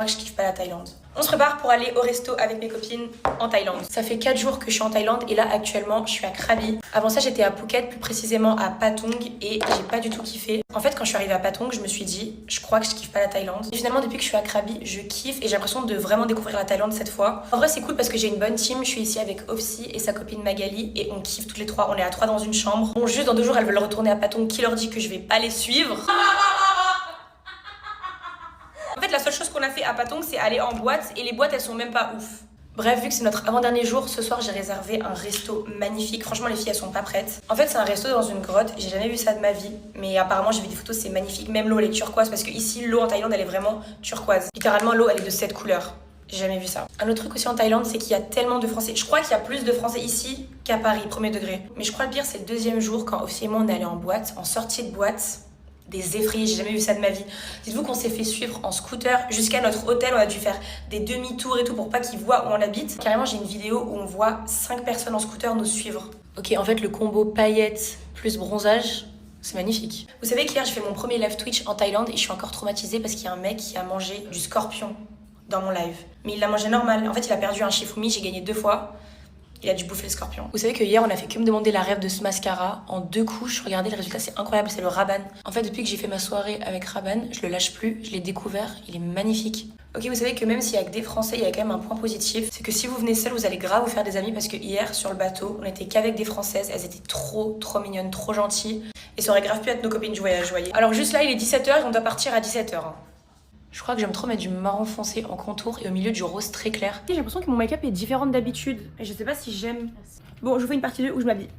Moi, je kiffe pas la Thaïlande. On se prépare pour aller au resto avec mes copines en Thaïlande. Ça fait 4 jours que je suis en Thaïlande et là actuellement je suis à Krabi. Avant ça j'étais à Phuket, plus précisément à Patong et j'ai pas du tout kiffé. En fait quand je suis arrivée à Patong je me suis dit je crois que je kiffe pas la Thaïlande. Et finalement depuis que je suis à Krabi je kiffe et j'ai l'impression de vraiment découvrir la Thaïlande cette fois. En vrai c'est cool parce que j'ai une bonne team, je suis ici avec Ofsi et sa copine Magali et on kiffe toutes les trois, on est à 3 dans une chambre. Bon juste dans 2 jours elles veulent retourner à Patong, qui leur dit que je vais pas les suivre. En fait, la seule chose qu'on a fait à Patong, c'est aller en boîte et les boîtes, elles sont même pas ouf. Bref, vu que c'est notre avant-dernier jour, ce soir, j'ai réservé un resto magnifique. Franchement, les filles, elles sont pas prêtes. En fait, c'est un resto dans une grotte. J'ai jamais vu ça de ma vie. Mais apparemment, j'ai vu des photos, c'est magnifique. Même l'eau, elle est turquoise parce que ici, l'eau en Thaïlande, elle est vraiment turquoise. Littéralement, l'eau, elle est de cette couleur. J'ai jamais vu ça. Un autre truc aussi en Thaïlande, c'est qu'il y a tellement de Français. Je crois qu'il y a plus de Français ici qu'à Paris, premier degré. Mais je crois le pire, c'est le 2e jour quand officiellement on est allé en boîte, en sortie de boîte. Des effrayés, j'ai jamais vu ça de ma vie. Dites-vous qu'on s'est fait suivre en scooter jusqu'à notre hôtel, on a dû faire des demi-tours et tout pour pas qu'ils voient où on habite. Carrément, j'ai une vidéo où on voit 5 personnes en scooter nous suivre. Ok, en fait, le combo paillettes plus bronzage, c'est magnifique. Vous savez qu'hier, j'ai fait mon premier live Twitch en Thaïlande et je suis encore traumatisée parce qu'il y a un mec qui a mangé du scorpion dans mon live. Mais il l'a mangé normal. En fait, il a perdu un Shifumi, j'ai gagné 2 fois. Il a dû bouffer le scorpion. Vous savez que hier on a fait que me demander la rêve de ce mascara en 2 couches. Regardez le résultat, c'est incroyable, c'est le Rabanne. En fait depuis que j'ai fait ma soirée avec Rabanne, je le lâche plus, je l'ai découvert, il est magnifique. Ok, vous savez que même s'il y a que des Français, il y a quand même un point positif, c'est que si vous venez seul, vous allez grave vous faire des amis parce que hier sur le bateau, on était qu'avec des Françaises, elles étaient trop mignonnes, trop gentilles et ça aurait grave pu être nos copines du voyage, vous voyez. Alors juste là, il est 17h et on doit partir à 17h. Je crois que j'aime trop mettre du marron foncé en contour et au milieu du rose très clair. J'ai l'impression que mon make-up est différent d'habitude et je sais pas si j'aime. Bon, je vous fais une partie 2 où je m'habille.